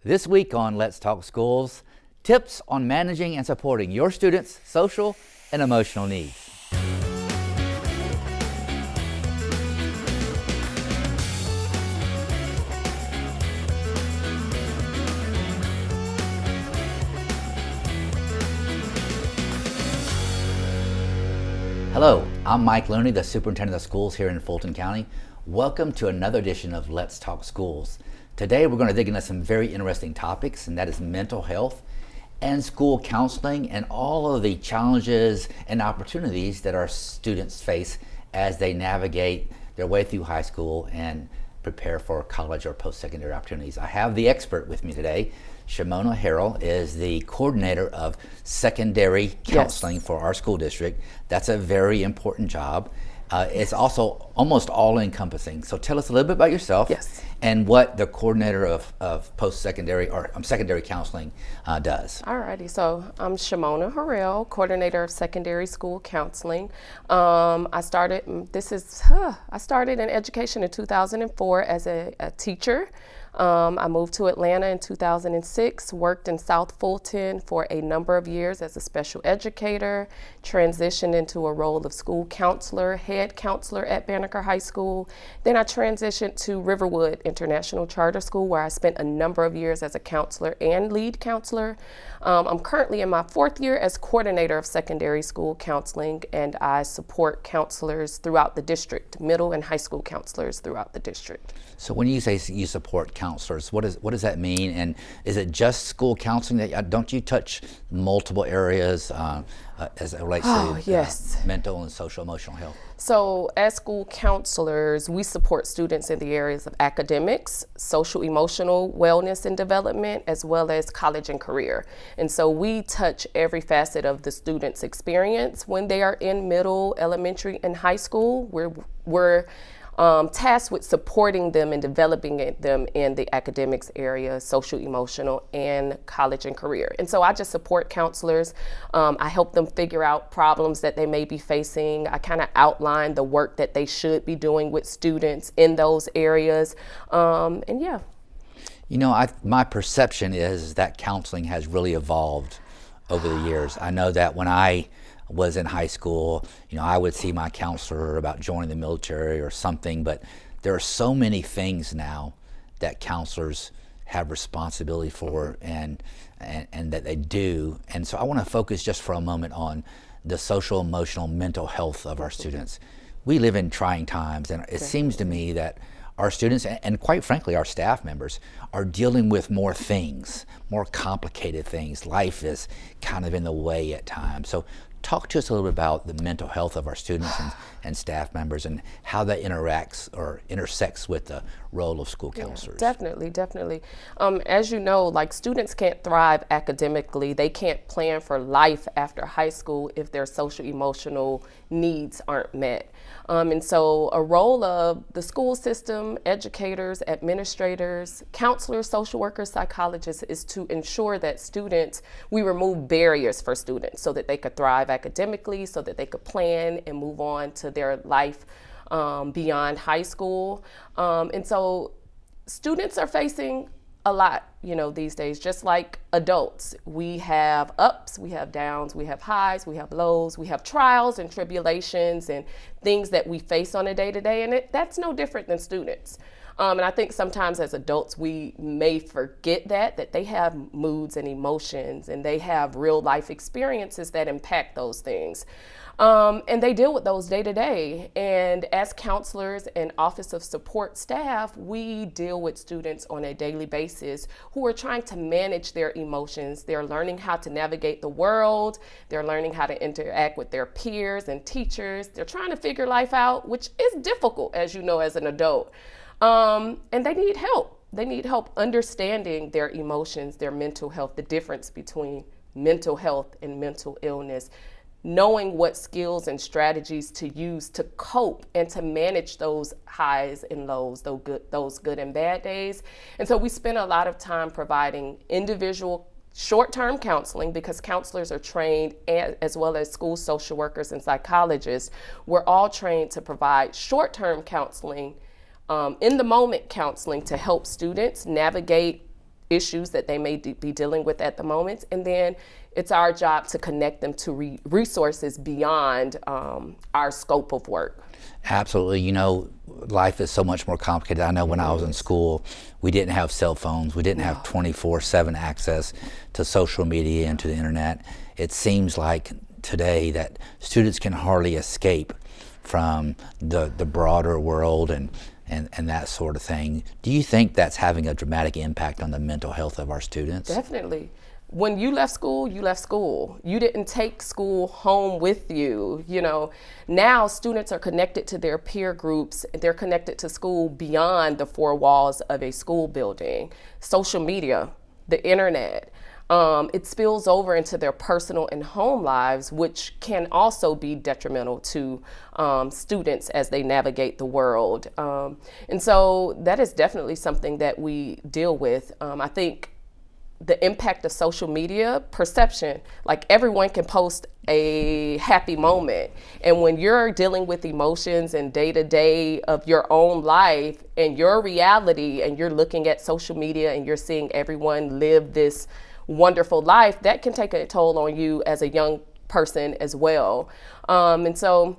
This week on Let's Talk Schools, tips on managing and supporting your students' social and emotional needs. Hello, I'm Mike Looney, the Superintendent of Schools here in Fulton County. Welcome to another edition of Let's Talk Schools. Today we're going to dig into some very interesting topics, and that is mental health and school counseling and all of the challenges and opportunities that our students face as they navigate their way through high school and prepare for college or post-secondary opportunities. I have the expert with me today. Shimona Harrell is the coordinator of secondary counseling for our school district. That's a very important job. It's also almost all-encompassing. So tell us a little bit about yourself and what the coordinator of post-secondary or secondary counseling does. Alrighty, so I'm Shimona Harrell, coordinator of secondary school counseling. I started in education in 2004 as a teacher. I moved to Atlanta in 2006, worked in South Fulton for a number of years as a special educator, transitioned into a role of school counselor, head counselor at Banneker High School. Then I transitioned to Riverwood International Charter School, where I spent a number of years as a counselor and lead counselor. I'm currently in my fourth year as coordinator of secondary school counseling, and I support counselors throughout the district, middle and high school counselors throughout the district. So when you say you support counselors, what does that mean? And is it just school counseling? Don't you touch multiple areas as it relates to mental and social emotional health? So as school counselors, we support students in the areas of academics, social emotional wellness and development, as well as college and career. And so we touch every facet of the student's experience when they are in middle, elementary, and high school. We're tasked with supporting them and developing them in the academics area, social, emotional, and college and career. And so I just support counselors. I help them figure out problems that they may be facing. I kind of outline the work that they should be doing with students in those areas. You know, my perception is that counseling has really evolved over the years. I know that when I was in high school, I would see my counselor about joining the military or something, but there are so many things now that counselors have responsibility for and that they do. And so I want to focus just for a moment on the social, emotional, mental health of our students. We live in trying times, and it seems to me that our students, and quite frankly our staff members, are dealing with more things, more complicated things. Life is kind of in the way at times. So talk to us a little bit about the mental health of our students and staff members and how that interacts or intersects with the role of school counselors. Definitely. As you know, like, students can't thrive academically. They can't plan for life after high school if their social emotional needs aren't met. And so a role of the school system, educators, administrators, counselors, social workers, psychologists is to ensure that we remove barriers for students so that they could thrive academically, so that they could plan and move on to their life beyond high school. And so students are facing a lot, these days, just like adults. We have ups, we have downs, we have highs, we have lows, we have trials and tribulations and things that we face on a day-to-day, and that's no different than students. And I think sometimes as adults, we may forget that they have moods and emotions, and they have real life experiences that impact those things. And they deal with those day to day. And as counselors and Office of Support staff, we deal with students on a daily basis who are trying to manage their emotions. They're learning how to navigate the world. They're learning how to interact with their peers and teachers. They're trying to figure life out, which is difficult, as you know, as an adult. And they need help. They need help understanding their emotions, their mental health, the difference between mental health and mental illness, knowing what skills and strategies to use to cope and to manage those highs and lows, those good and bad days. And so we spend a lot of time providing individual short-term counseling, because counselors are trained, as well as school social workers and psychologists. We're all trained to provide short-term counseling, in the moment counseling, to help students navigate issues that they may be dealing with at the moment. And then it's our job to connect them to resources beyond our scope of work. Absolutely. You know, life is so much more complicated. I know when I was in school, we didn't have cell phones. We didn't have 24/7 access to social media and to the internet. It seems like today that students can hardly escape from the broader world and that sort of thing. Do you think that's having a dramatic impact on the mental health of our students? Definitely. When you left school, you left school. You didn't take school home with you. You know, now students are connected to their peer groups. They're connected to school beyond the four walls of a school building. Social media, the internet, it spills over into their personal and home lives, which can also be detrimental to students as they navigate the world. And so that is definitely something that we deal with. I think the impact of social media, perception, like everyone can post a happy moment. And when you're dealing with emotions and day-to-day of your own life and your reality, and you're looking at social media and you're seeing everyone live this wonderful life, that can take a toll on you as a young person as well. And so,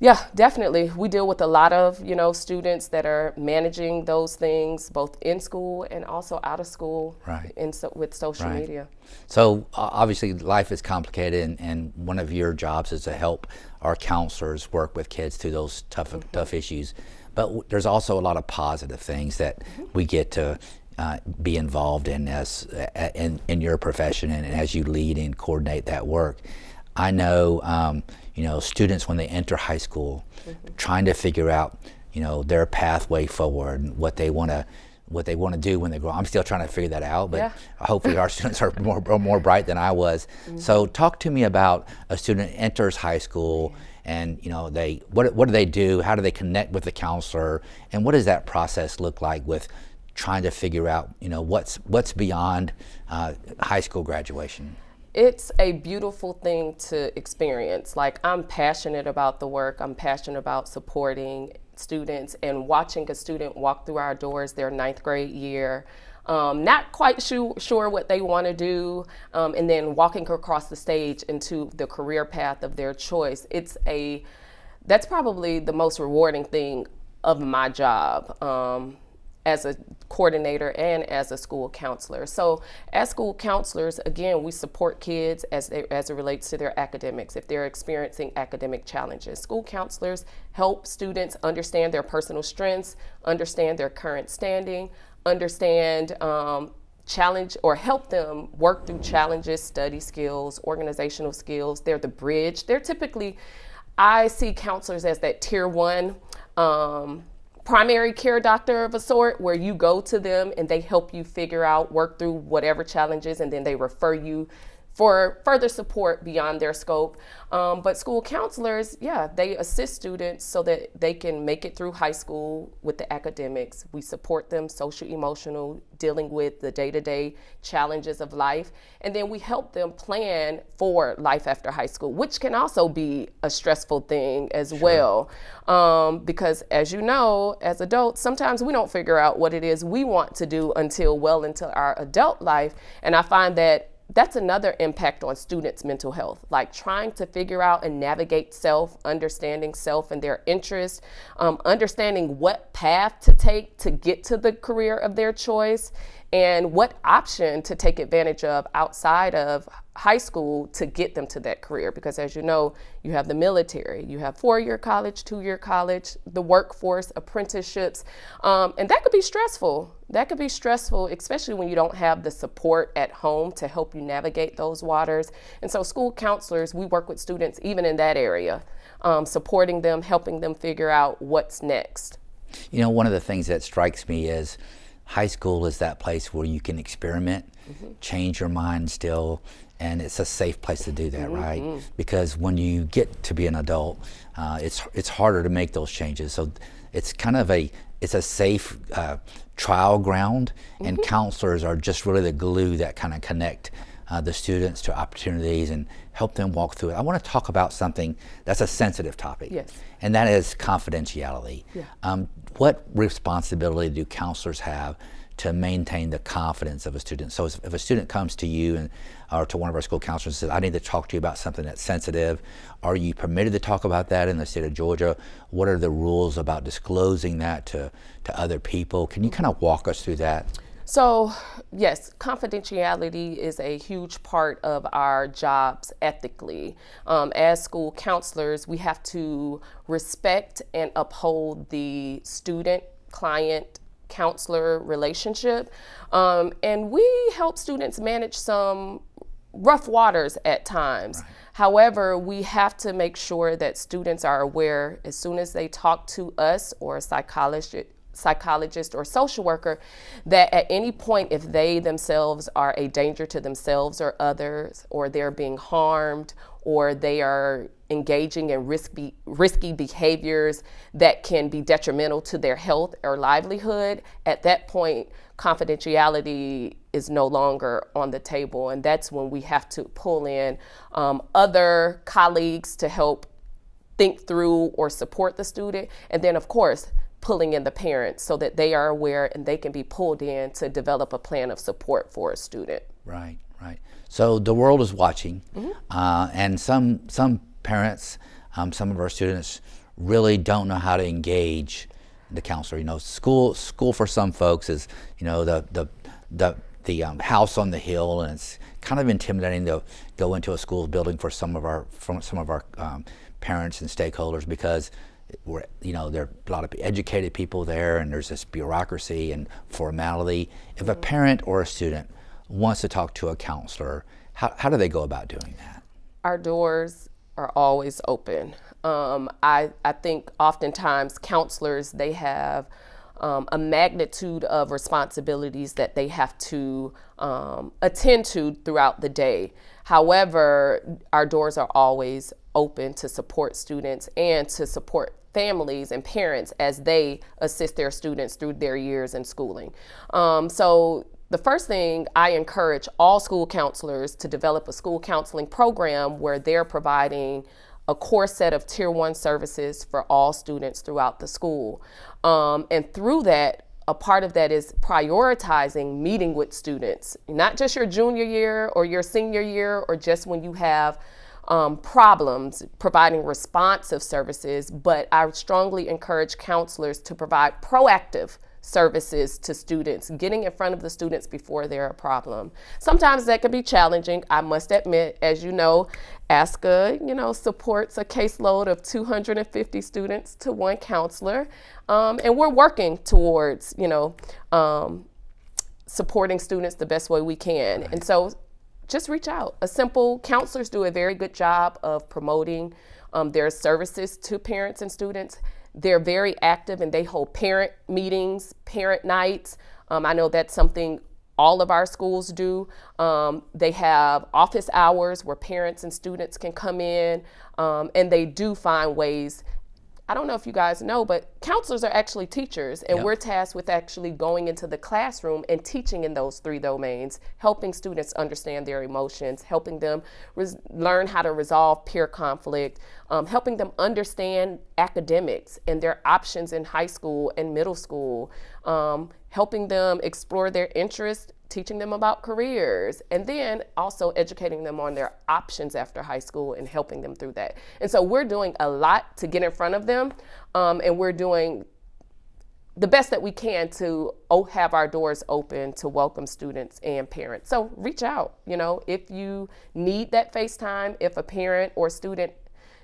yeah, definitely. We deal with a lot of, you know, students that are managing those things both in school and also out of school, right, with social media. So obviously life is complicated, and one of your jobs is to help our counselors work with kids through those tough issues. But there's also a lot of positive things that we get to be involved in as in your profession, and as you lead and coordinate that work. I know, you know, students when they enter high school, trying to figure out, you know, their pathway forward and what they want to do when they grow up. I'm still trying to figure that out, but hopefully our students are more bright than I was. So talk to me about a student enters high school, and you know, what do they do? How do they connect with the counselor? And what does that process look like with trying to figure out, you know, what's beyond high school graduation? It's a beautiful thing to experience. Like, I'm passionate about the work. I'm passionate about supporting students and watching a student walk through our doors their 9th grade year, not quite sure what they want to do, and then walking across the stage into the career path of their choice. That's probably the most rewarding thing of my job. As a coordinator and as a school counselor. So as school counselors, again, we support kids as it relates to their academics, if they're experiencing academic challenges. School counselors help students understand their personal strengths, understand their current standing, understand challenge or help them work through challenges, study skills, organizational skills. They're the bridge. They're typically, I see counselors as that tier 1 primary care doctor of a sort, where you go to them and they help you figure out, work through whatever challenges, and then they refer you for further support beyond their scope. But school counselors, they assist students so that they can make it through high school with the academics. We support them social, emotional, dealing with the day-to-day challenges of life. And then we help them plan for life after high school, which can also be a stressful thing as well. Because as you know, as adults, sometimes we don't figure out what it is we want to do until well into our adult life. And I find that that's another impact on students' mental health, like trying to figure out and navigate self, understanding self and their interests, understanding what path to take to get to the career of their choice, and what option to take advantage of outside of high school to get them to that career. Because as you know, you have the military, you have 4-year college, 2-year college, the workforce, apprenticeships, and that could be stressful. That could be stressful, especially when you don't have the support at home to help you navigate those waters. And so school counselors, we work with students even in that area, supporting them, helping them figure out what's next. You know, one of the things that strikes me is high school is that place where you can experiment, change your mind still, and it's a safe place to do that, right? Because when you get to be an adult, it's harder to make those changes. So it's kind of a safe trial ground, and counselors are just really the glue that kind of connect the students to opportunities and help them walk through it. I want to talk about something that's a sensitive topic, and that is confidentiality. What responsibility do counselors have to maintain the confidence of a student. So if a student comes to you or to one of our school counselors and says, I need to talk to you about something that's sensitive, are you permitted to talk about that in the state of Georgia? What are the rules about disclosing that to other people? Can you kind of walk us through that? So, yes, confidentiality is a huge part of our jobs ethically. As school counselors, we have to respect and uphold the student-client counselor relationship. And we help students manage some rough waters at times. Right. However, we have to make sure that students are aware as soon as they talk to us or a psychologist or social worker, that at any point, if they themselves are a danger to themselves or others, or they're being harmed, or they are engaging in risky behaviors that can be detrimental to their health or livelihood, at that point, confidentiality is no longer on the table. And that's when we have to pull in other colleagues to help think through or support the student. And then, of course, pulling in the parents so that they are aware and they can be pulled in to develop a plan of support for a student. Right, right. So the world is watching, and some parents, some of our students really don't know how to engage the counselor. You know, school for some folks is, you know, the house on the hill, and it's kind of intimidating to go into a school building for some of our parents and stakeholders, because there are a lot of educated people there, and there's this bureaucracy and formality. If a parent or a student wants to talk to a counselor, how do they go about doing that? Our doors are always open. I think oftentimes counselors, they have a magnitude of responsibilities that they have to attend to throughout the day. However, our doors are always open to support students and to support families and parents as they assist their students through their years in schooling. So the first thing, I encourage all school counselors to develop a school counseling program where they're providing a core set of Tier 1 services for all students throughout the school. And through that, a part of that is prioritizing meeting with students, not just your junior year or your senior year, or just when you have problems, providing responsive services, but I strongly encourage counselors to provide proactive services to students, getting in front of the students before they're a problem. Sometimes that can be challenging, I must admit. As you know, ASCA, supports a caseload of 250 students to one counselor, and we're working towards, supporting students the best way we can. Right. And so just reach out. Counselors do a very good job of promoting their services to parents and students. They're very active, and they hold parent meetings, parent nights. I know that's something all of our schools do. They have office hours where parents and students can come in, and they do find ways. I don't know if you guys know, but counselors are actually teachers, and we're tasked with actually going into the classroom and teaching in those three domains, helping students understand their emotions, helping them learn how to resolve peer conflict, helping them understand academics and their options in high school and middle school, helping them explore their interests, teaching them about careers, and then also educating them on their options after high school and helping them through that. And so we're doing a lot to get in front of them, and we're doing the best that we can to have our doors open to welcome students and parents. So reach out, if you need that FaceTime, if a parent or student,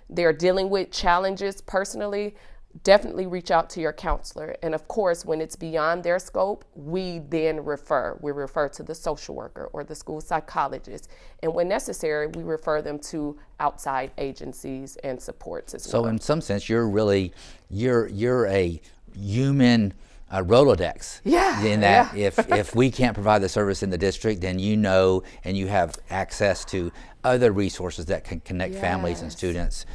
they're dealing with challenges personally, definitely reach out to your counselor. And of course, when it's beyond their scope, we then refer. We refer to the social worker or the school psychologist. And when necessary, we refer them to outside agencies and supports as well. So in some sense, you're a human Rolodex. Yeah. In that if we can't provide the service in the district, then and you have access to other resources that can connect families and Yes. students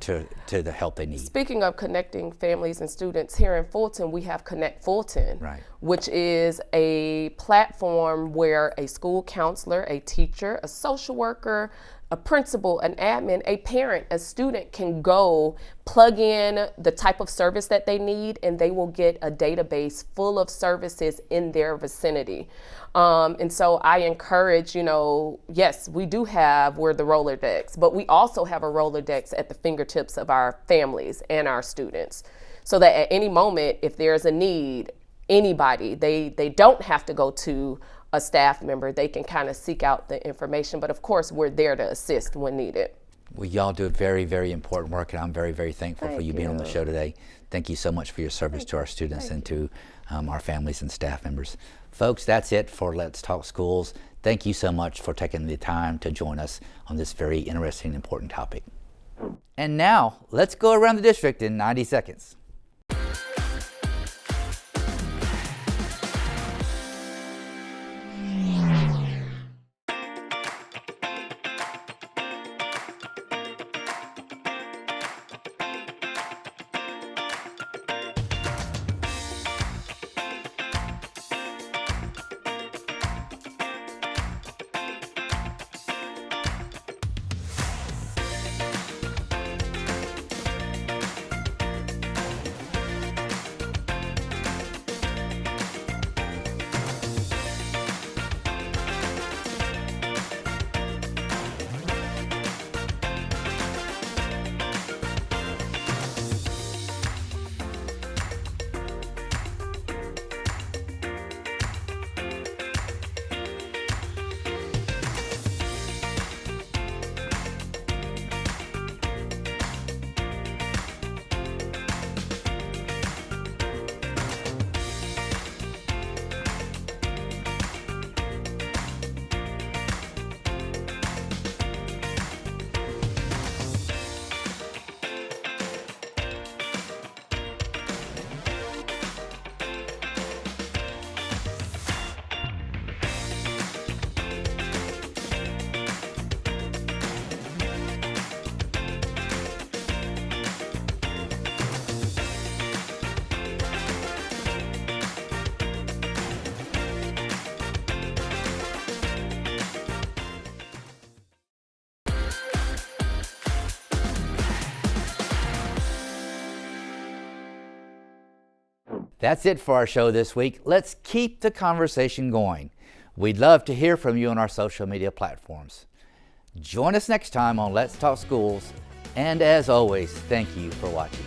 to the help they need. Speaking of connecting families and students, here in Fulton, we have Connect Fulton, Right. which is a platform where a school counselor, a teacher, a social worker, a principal, an admin, a parent, a student can go plug in the type of service that they need, and they will get a database full of services in their vicinity. And so I encourage, yes, we're the Rolodex, but we also have a Rolodex at the fingertips of our families and our students, so that at any moment, if there's a need, anybody, they don't have to go to a staff member. They can kind of seek out the information, but of course we're there to assist when needed. Well, y'all do very, very important work, and I'm very, very thankful for Thank you being on the you. show today. Thank you so much for your service to our students and to our families and staff members. Folks, that's it for Let's Talk Schools. Thank you so much for taking the time to join us on this very interesting and important topic. And now, let's go around the district in 90 seconds. That's it for our show this week. Let's keep the conversation going. We'd love to hear from you on our social media platforms. Join us next time on Let's Talk Schools, and as always, thank you for watching.